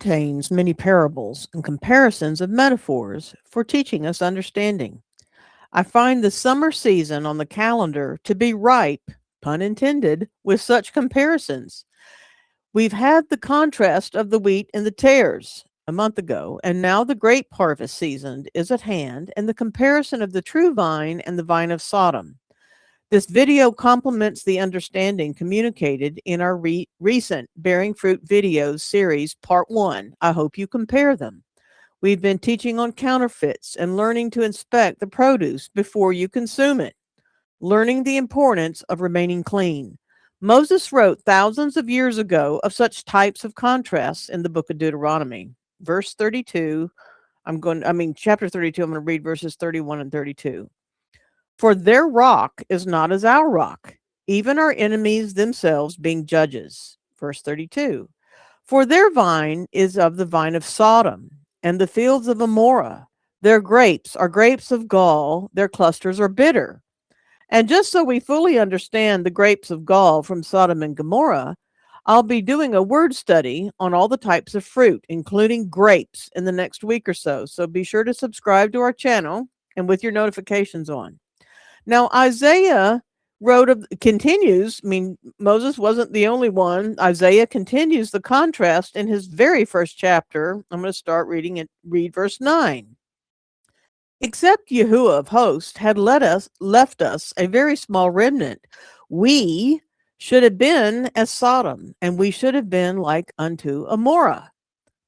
contains many parables and comparisons of metaphors for teaching us understanding. I find the summer season on the calendar to be ripe, pun intended, with such comparisons. We've had the contrast of the wheat and the tares a month ago, and now the grape harvest season is at hand, and the comparison of the true vine and the vine of Sodom. This video complements the understanding communicated in our recent Bearing Fruit videos series, Part 1. I hope you compare them. We've been teaching on counterfeits and learning to inspect the produce before you consume it, learning the importance of remaining clean. Moses wrote thousands of years ago of such types of contrasts in the book of Deuteronomy. Verse 32, chapter 32, I'm going to read verses 31 and 32. For their rock is not as our rock, even our enemies themselves being judges. Verse 32. For their vine is of the vine of Sodom, and the fields of Amorah. Their grapes are grapes of gall, their clusters are bitter. And just so we fully understand the grapes of gall from Sodom and Gomorrah, I'll be doing a word study on all the types of fruit, including grapes, in the next week or so. So be sure to subscribe to our channel and with your notifications on. Now, Isaiah continues. Moses wasn't the only one. Isaiah continues the contrast in his very first chapter. I'm going to start reading it. Read verse 9. Except Yahuwah of hosts had left us a very small remnant, we should have been as Sodom, and we should have been like unto Amorah.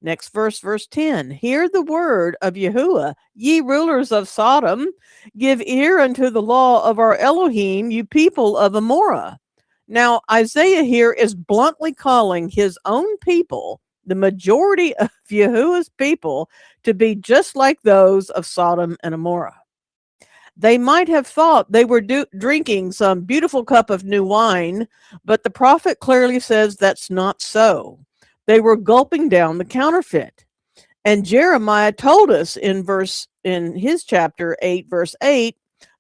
Next verse, verse 10. Hear the word of Yahuwah, ye rulers of Sodom, give ear unto the law of our Elohim, you people of Amorah. Now, Isaiah here is bluntly calling his own people, the majority of Yahuwah's people, to be just like those of Sodom and Amorah. They might have thought they were drinking some beautiful cup of new wine, but the prophet clearly says that's not so. They were gulping down the counterfeit. And Jeremiah told us in his chapter 8, verse 8,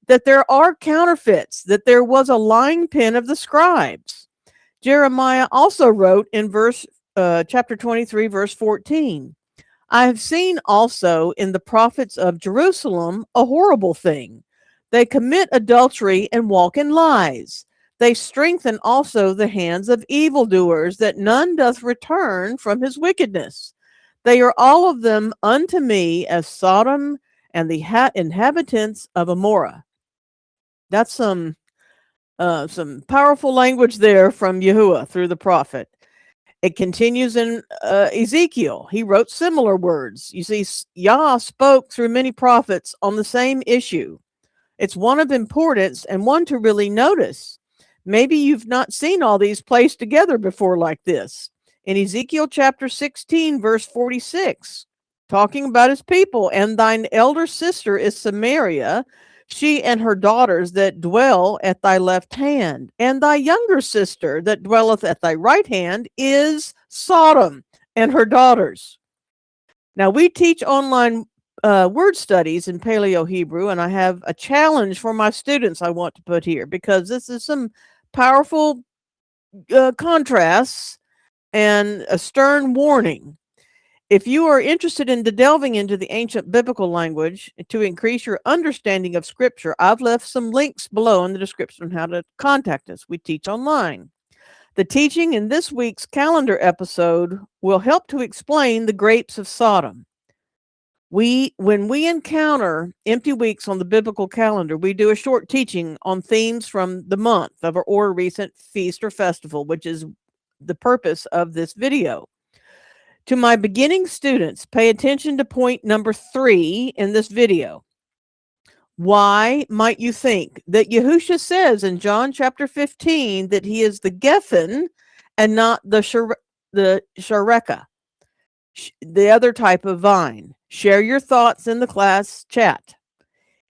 that there are counterfeits, that there was a lying pen of the scribes. Jeremiah also wrote in chapter 23, verse 14, I have seen also in the prophets of Jerusalem a horrible thing. They commit adultery and walk in lies. They strengthen also the hands of evildoers, that none doth return from his wickedness. They are all of them unto me as Sodom and the inhabitants of Amorah. That's some powerful language there from Yahuwah through the prophet. It continues in Ezekiel. He wrote similar words. You see, Yah spoke through many prophets on the same issue. It's one of importance and one to really notice. Maybe you've not seen all these placed together before like this. In Ezekiel chapter 16, verse 46, talking about his people, and thine elder sister is Samaria, she and her daughters that dwell at thy left hand, and thy younger sister that dwelleth at thy right hand is Sodom and her daughters. Now, we teach online word studies in Paleo Hebrew, and I have a challenge for my students I want to put here, because this is some powerful contrasts and a stern warning. If you are interested in delving into the ancient biblical language to increase your understanding of Scripture, I've left some links below in the description on how to contact us. We teach online. The teaching in this week's calendar episode will help to explain the grapes of Sodom. When we encounter empty weeks on the biblical calendar, we do a short teaching on themes from the month or a recent feast or festival, which is the purpose of this video. To my beginning students, pay attention to point number 3 in this video. Why might you think that Yahusha says in John chapter 15 that he is the Geffen and not the Shareka, the other type of vine? Share your thoughts in the class chat.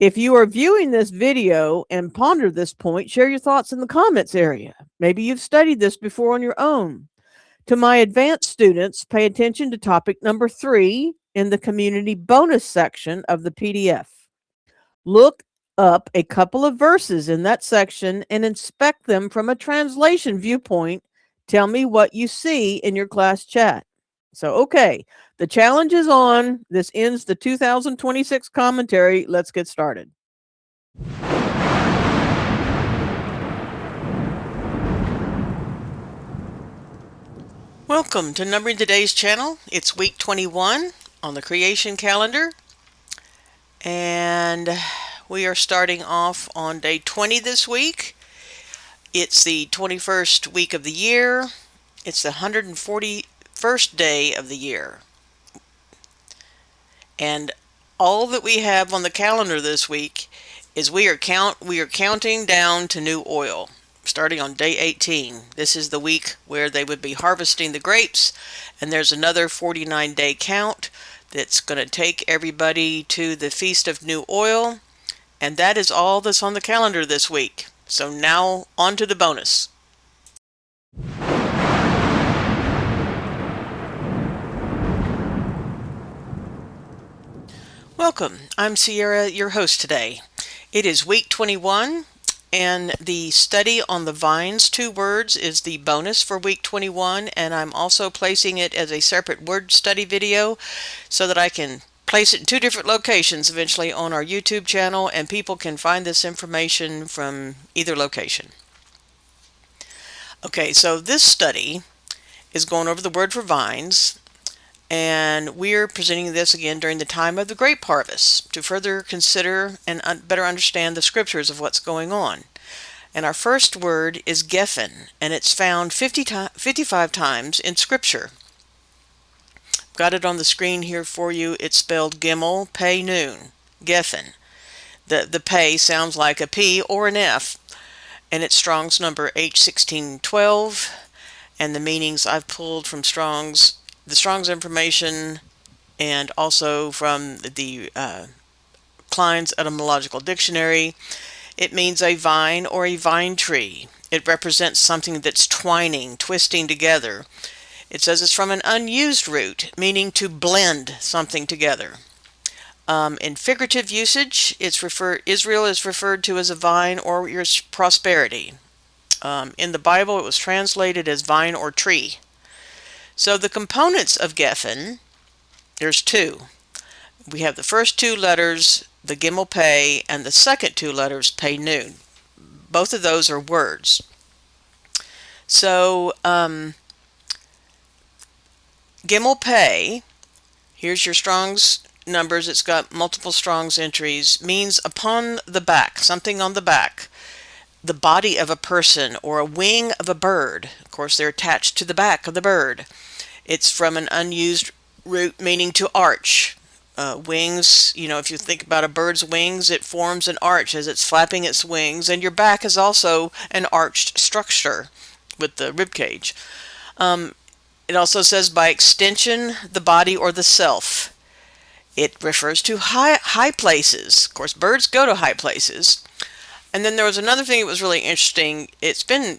If you are viewing this video and ponder this point, share your thoughts in the comments area. Maybe you've studied this before on your own. To my advanced students, pay attention to topic number 3 in the community bonus section of the PDF. Look up a couple of verses in that section and inspect them from a translation viewpoint. Tell me what you see in your class chat. So, okay, the challenge is on. This ends the 2026 commentary. Let's get started. Welcome to Numbering the Days channel. It's week 21 on the creation calendar. And we are starting off on day 20 this week. It's the 21st week of the year. It's the 141st day of the year. And all that we have on the calendar this week is we are counting down to new oil, starting on day 18. This is the week where they would be harvesting the grapes, and there's another 49-day count that's going to take everybody to the Feast of New Oil, and that is all that's on the calendar this week. So now on to the bonus. Welcome, I'm Sierra, your host today. It is week 21, and the study on the vines, 2 words, is the bonus for week 21, and I'm also placing it as a separate word study video so that I can place it in 2 different locations eventually on our YouTube channel, and people can find this information from either location. Okay, so this study is going over the word for vines, and we're presenting this again during the time of the grape harvest to further consider and better understand the scriptures of what's going on. And our first word is geffen, and it's found 55 times in scripture. Got it on the screen here for you. It's spelled Gimel, Pei, Nun, geffen. The Pei sounds like a P or an F, and it's Strong's number H1612, and the meanings I've pulled from the Strong's information, and also from the Klein's Etymological Dictionary. It means a vine or a vine tree. It represents something that's twining, twisting together. It says it's from an unused root, meaning to blend something together. In figurative usage, Israel is referred to as a vine or your prosperity. In the Bible, it was translated as vine or tree. So the components of geffen, there's 2. We have the first 2 letters, the Gimel Pei, and the second 2 letters, Pei Nun. Both of those are words. So Gimel Pei, here's your Strong's numbers. It's got multiple Strong's entries, means upon the back, something on the back. The body of a person or a wing of a bird. Of course, they're attached to the back of the bird. It's from an unused root meaning to arch. Wings, if you think about a bird's wings, it forms an arch as it's flapping its wings, and your back is also an arched structure with the rib cage. It also says by extension, the body or the self. It refers to high places. Of course, birds go to high places. And then there was another thing that was really interesting. It's been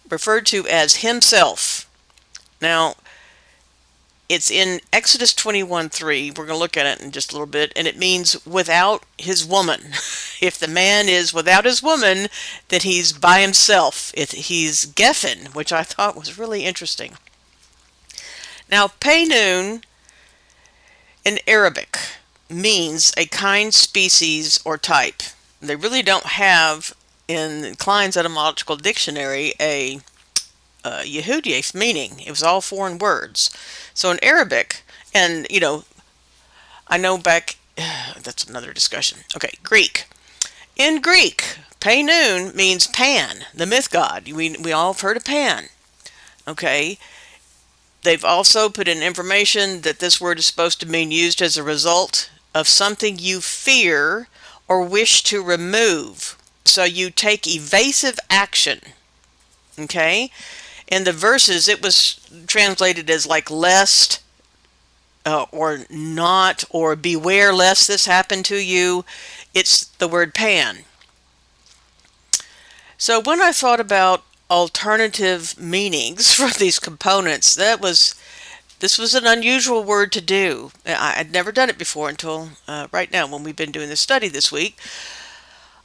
referred to as himself. Now, it's in Exodus 21:3. We're going to look at it in just a little bit. And it means without his woman. If the man is without his woman, then he's by himself. He's geffen, which I thought was really interesting. Now, Pei Nun in Arabic means a kind, species, or type. They really don't have, in Klein's Etymological Dictionary, a Yahudyath meaning. It was all foreign words. So in Arabic, and, I know back, that's another discussion. Okay, Greek. In Greek, Pei Nun means Pan, the myth god. We all have heard of Pan. Okay. They've also put in information that this word is supposed to mean used as a result of something you fear or wish to remove. So you take evasive action. Okay? In the verses, it was translated as like lest or not or beware lest this happen to you. It's the word pan. So when I thought about alternative meanings for these components, this was an unusual word to do. I'd never done it before until right now when we've been doing this study this week.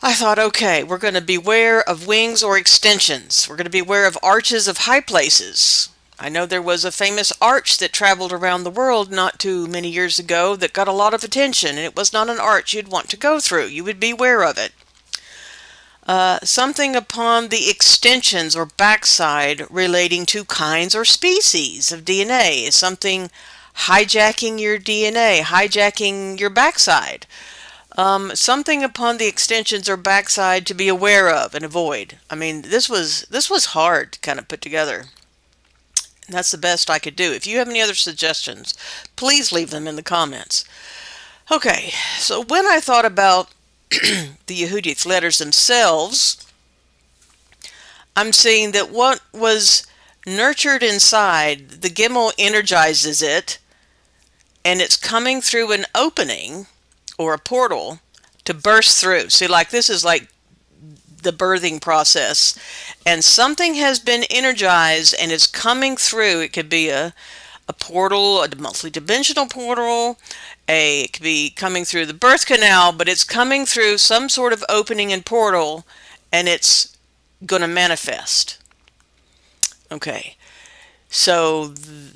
I thought, okay, we're going to beware of wings or extensions. We're going to beware of arches of high places. I know there was a famous arch that traveled around the world not too many years ago that got a lot of attention, and it was not an arch you'd want to go through. You would be aware of it. Something upon the extensions or backside relating to kinds or species of DNA is something hijacking your DNA, hijacking your backside. Something upon the extensions or backside to be aware of and avoid. I mean, this was hard to kind of put together. And that's the best I could do. If you have any other suggestions, please leave them in the comments. Okay, so when I thought about the Yahudyath letters themselves, I'm seeing that what was nurtured inside, the Gimel energizes it, and it's coming through an opening or a portal to burst through. See, like this is like the birthing process, and something has been energized and is coming through. It could be a portal, a multi-dimensional portal. It could be coming through the birth canal, but it's coming through some sort of opening and portal, and it's going to manifest. Okay, so the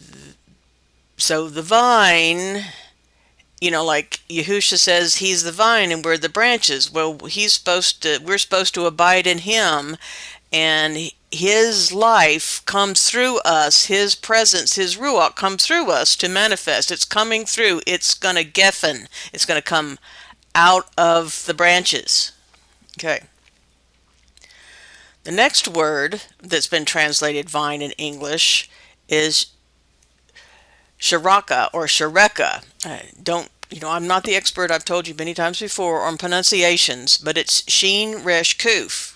vine, like Yahusha says, he's the vine and we're the branches. Well, we're supposed to abide in him, and his life comes through us, his presence, his ruach comes through us to manifest. It's coming through. It's going to geffen. It's going to come out of the branches. Okay. The next word that's been translated vine in English is sharaka or shareka. I'm not the expert, I've told you many times before, on pronunciations, but it's Sheen Resh Kuf.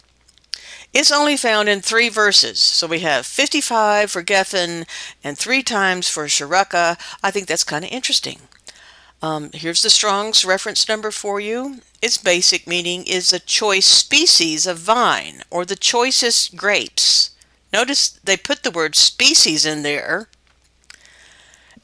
It's only found in 3 verses, so we have 55 for Geffen and 3 times for sharaka. I think that's kind of interesting. Here's the Strong's reference number for you. Its basic meaning is a choice species of vine, or the choicest grapes. Notice they put the word species in there.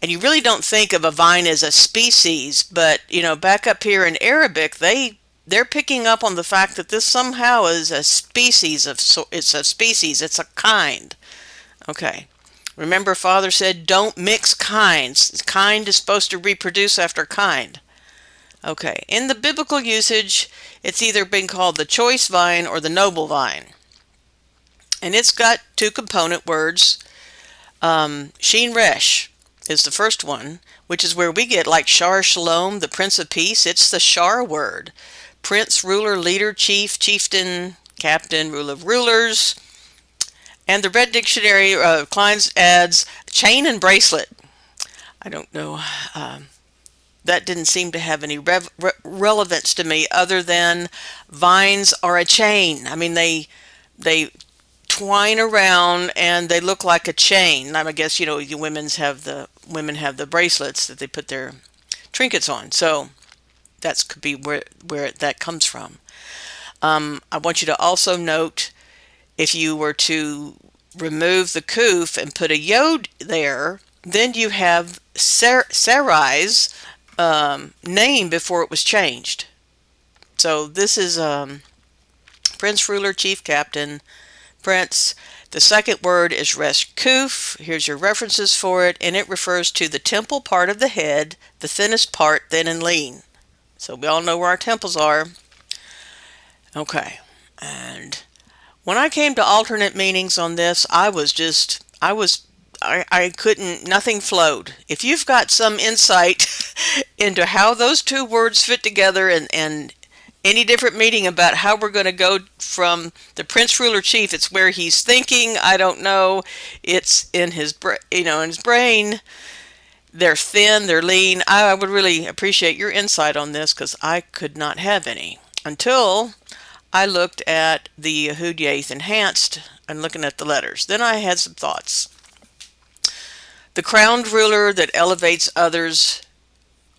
And you really don't think of a vine as a species, but, back up here in Arabic, they're picking up on the fact that this somehow is a species it's a kind. Okay. Remember, Father said, don't mix kinds. Kind is supposed to reproduce after kind. Okay. In the biblical usage, it's either been called the choice vine or the noble vine. And it's got 2 component words. Sheen Resh is the first one, which is where we get like Shar Shalom, the Prince of Peace. It's the Shar word. Prince, ruler, leader, chief, chieftain, captain, ruler of rulers. And the Red Dictionary, Klein's adds chain and bracelet. I don't know. That didn't seem to have any relevance to me other than vines are a chain. I mean, they twine around and they look like a chain. I guess, you women have the bracelets that they put their trinkets on. So that could be where that comes from. I want you to also note, if you were to remove the kuf and put a yod there, then you have Sarai's name before it was changed. So this is Prince, ruler, chief, captain, Prince. The second word is resh kuf. Here's your references for it, and it refers to the temple part of the head, the thinnest part, thin and lean. So we all know where our temples are. Okay, and when I came to alternate meanings on this, I couldn't, nothing flowed. If you've got some insight into how those 2 words fit together and any different meaning about how we're going to go from the prince, ruler, chief, it's where he's thinking, I don't know, it's in his brain, they're thin, they're lean. I would really appreciate your insight on this, because I could not have any until I looked at the Yahudyath Enhanced and looking at the letters. Then I had some thoughts. The crowned ruler that elevates others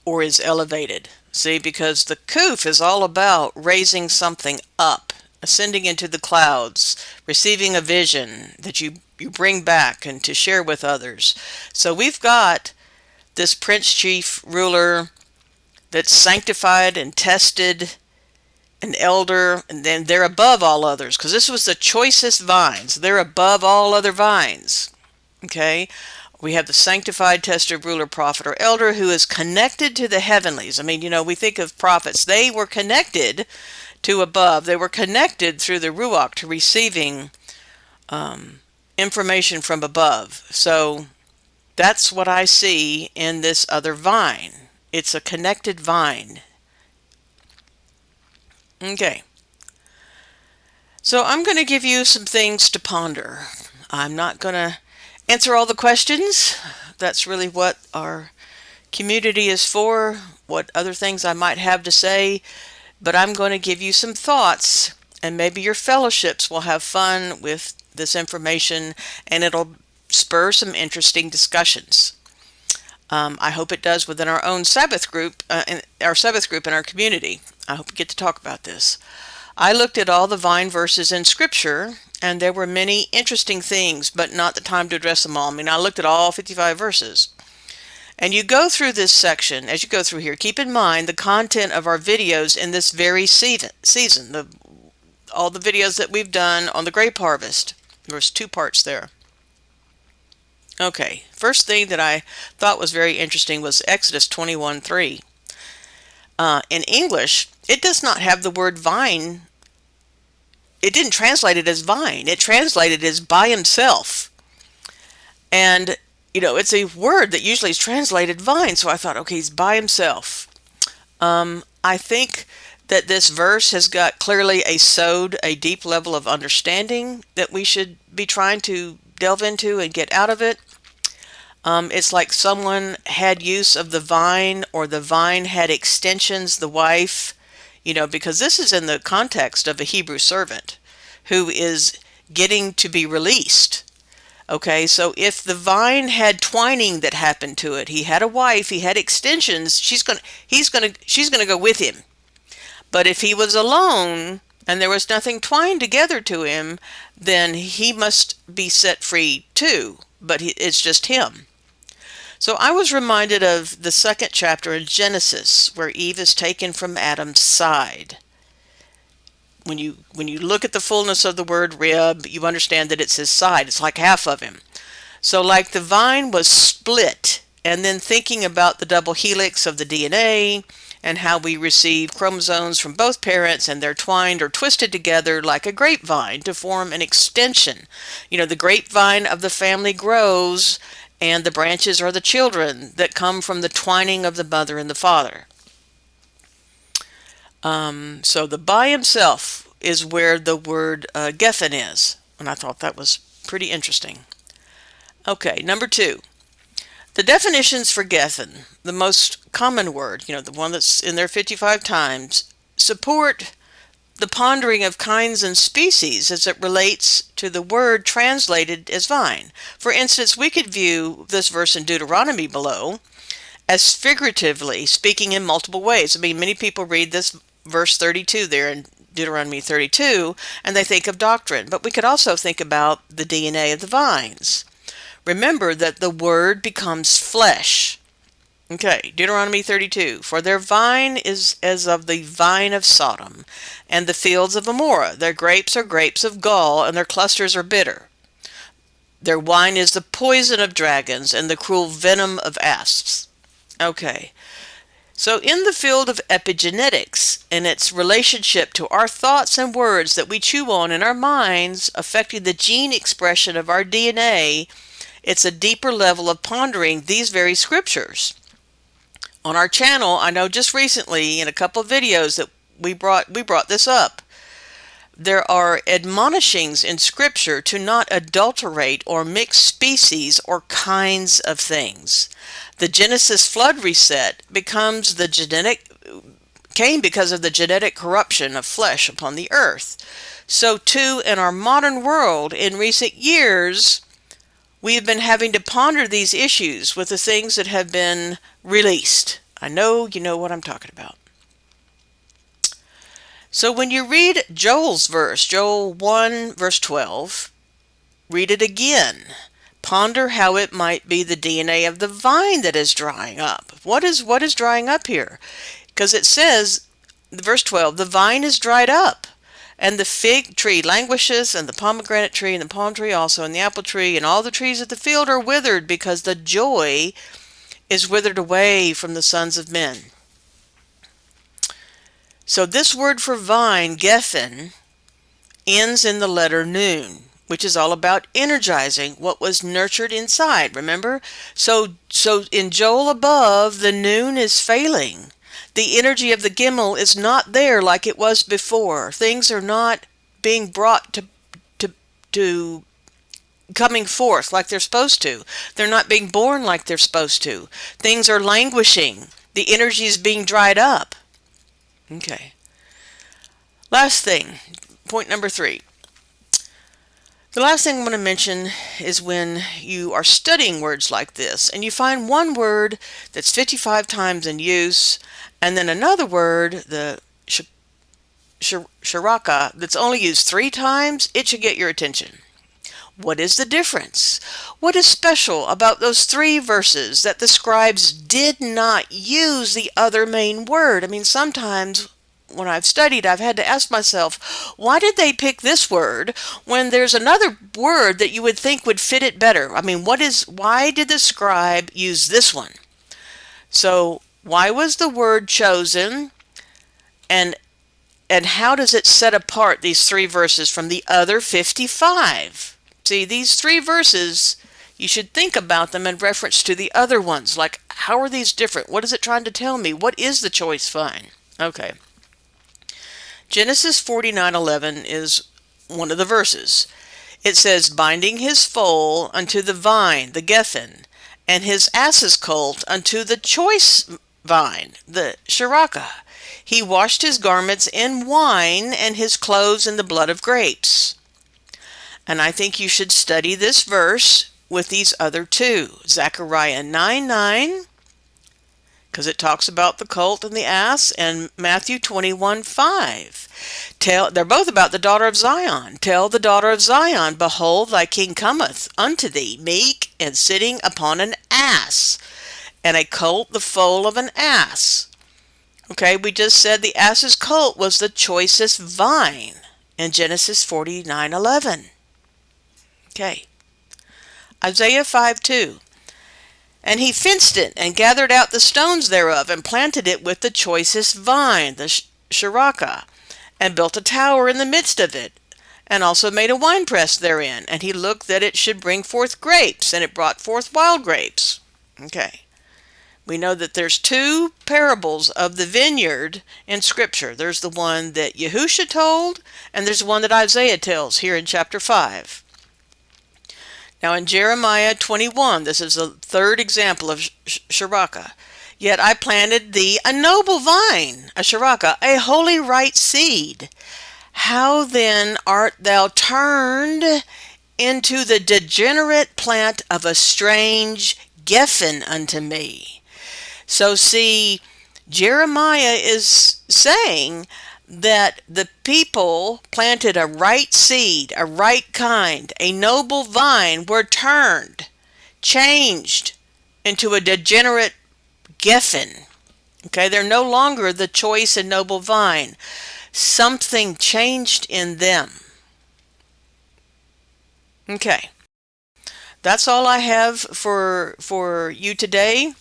or is elevated. See, because the kuf is all about raising something up, ascending into the clouds, receiving a vision that you bring back and to share with others. So we've got this prince, chief, ruler that's sanctified and tested, an elder, and then they're above all others, because this was the choicest vines. They're above all other vines. Okay? We have the sanctified, tester, ruler, prophet, or elder who is connected to the heavenlies. I mean, we think of prophets. They were connected to above. They were connected through the Ruach to receiving information from above. So that's what I see in this other vine. It's a connected vine. Okay. So I'm going to give you some things to ponder. I'm not going to answer all the questions. That's really what our community is for, what other things I might have to say, but I'm going to give you some thoughts, and maybe your fellowships will have fun with this information, and it'll spur some interesting discussions. I hope it does within our own Sabbath group, in our community. I hope we get to talk about this. I looked at all the vine verses in Scripture, and there were many interesting things, but not the time to address them all. I mean, I looked at all 55 verses. And you go through this section, as you go through here, keep in mind the content of our videos in this very season. All the videos that we've done on the grape harvest. There's 2 parts there. Okay, first thing that I thought was very interesting was Exodus 21:3. In English, it does not have the word vine. It didn't translate it as vine. It translated it as by himself. And, it's a word that usually is translated vine. So I thought, okay, he's by himself. I think that this verse has got clearly a deep level of understanding that we should be trying to delve into and get out of it. It's like someone had use of the vine, or the vine had extensions, the wife, because this is in the context of a Hebrew servant who is getting to be released. Okay, so if the vine had twining that happened to it, he had a wife, he had extensions, she's gonna go with him. But if he was alone and there was nothing twined together to him, then he must be set free too. But it's just him. So I was reminded of the 2nd chapter in Genesis, where Eve is taken from Adam's side. When you look at the fullness of the word rib, you understand that it's his side. It's like half of him. So like the vine was split, and then thinking about the double helix of the DNA and how we receive chromosomes from both parents, and they're twined or twisted together like a grapevine to form an extension. The grapevine of the family grows, and the branches are the children that come from the twining of the mother and the father. So the by himself is where the word Geffen is, and I thought that was pretty interesting. Okay, number 2. The definitions for Geffen, the most common word, the one that's in there 55 times, support the pondering of kinds and species as it relates to the word translated as vine. For instance, we could view this verse in Deuteronomy below as figuratively speaking in multiple ways. I mean, many people read this verse 32 there in Deuteronomy 32, and they think of doctrine. But we could also think about the DNA of the vines. Remember that the word becomes flesh. Okay, Deuteronomy 32. For their vine is as of the vine of Sodom, and the fields of Amorah. Their grapes are grapes of gall, and their clusters are bitter. Their wine is the poison of dragons, and the cruel venom of asps. Okay, so in the field of epigenetics and its relationship to our thoughts and words that we chew on in our minds, affecting the gene expression of our DNA, it's a deeper level of pondering these very scriptures. On our channel, I know just recently in a couple of videos that we brought this up. There are admonishings in Scripture to not adulterate or mix species or kinds of things. The Genesis flood reset came because of the genetic corruption of flesh upon the earth. So too in our modern world in recent years, we have been having to ponder these issues with the things that have been released. I know you know what I'm talking about. So when you read Joel's verse, Joel 1 verse 12, read it again. Ponder how it might be the DNA of the vine that is drying up. What is drying up here? Because it says, verse 12, the vine is dried up, And the fig tree languisheth, and the pomegranate tree, and the palm tree also, and the apple tree, and all the trees of the field are withered, because the joy is withered away from the sons of men. So this word for vine, Geffen, ends in the letter Nun, which is all about energizing what was nurtured inside, remember? So in Joel above, the Nun is failing. The energy of the Gimel is not there like it was before. Things are not being brought to coming forth like they're supposed to. They're not being born like they're supposed to. Things are languishing. The energy is being dried up. Okay. Last thing, point number 3. The last thing I'm going to mention is when you are studying words like this and you find one word that's 55 times in use and then another word, the sharaka, that's only used 3 times, it should get your attention. What is the difference? What is special about those 3 verses that the scribes did not use the other main word? I mean, sometimes when I've studied, I've had to ask myself, why did they pick this word when there's another word that you would think would fit it better? I mean, why did the scribe use this one? So why was the word chosen? And how does it set apart these 3 verses from the other 55? See, these 3 verses, you should think about them in reference to the other ones. Like, how are these different? What is it trying to tell me? What is the choice vine? Okay. Genesis 49:11 is one of the verses. It says, binding his foal unto the vine, the Geffen, and his ass's colt unto the choice vine, the sharaka. He washed his garments in wine and his clothes in the blood of grapes. And I think you should study this verse with these other 2. Zechariah 9:9. because it talks about the colt and the ass, and Matthew 21:5. They're both about the daughter of Zion. Tell the daughter of Zion, behold, thy king cometh unto thee, meek and sitting upon an ass, and a colt the foal of an ass. Okay, we just said the ass's colt was the choicest vine in Genesis 49:11. Okay. Isaiah 5:2. And he fenced it, and gathered out the stones thereof, and planted it with the choicest vine, the sharaka, and built a tower in the midst of it, and also made a winepress therein. And he looked that it should bring forth grapes, and it brought forth wild grapes. Okay. We know that there's 2 parables of the vineyard in Scripture. There's the one that Yahusha told, and there's the one that Isaiah tells here in chapter 5. Now in Jeremiah 21, this is the 3rd example of sharaka. Yet I planted thee a noble vine, a sharaka, a holy right seed. How then art thou turned into the degenerate plant of a strange Geffen unto me? So see, Jeremiah is saying that the people planted a right seed, a right kind, a noble vine, were turned, changed into a degenerate Geffen. Okay, they're no longer the choice and noble vine. Something changed in them. Okay, that's all I have for you today.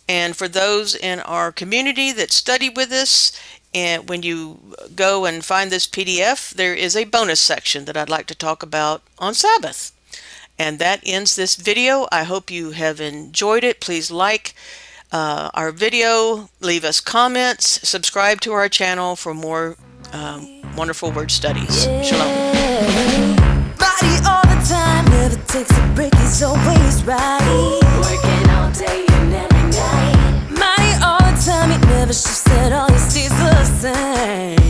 And for those in our community that study with us, and when you go and find this PDF, there is a bonus section that I'd like to talk about on Sabbath. And that ends this video. I hope you have enjoyed it. Please like our video, leave us comments, subscribe to our channel for more wonderful word studies. Shalom. Body all the time, never takes a break, he's always right. Working all day and every night. Money all the time, he never shifts at all, he stays the same.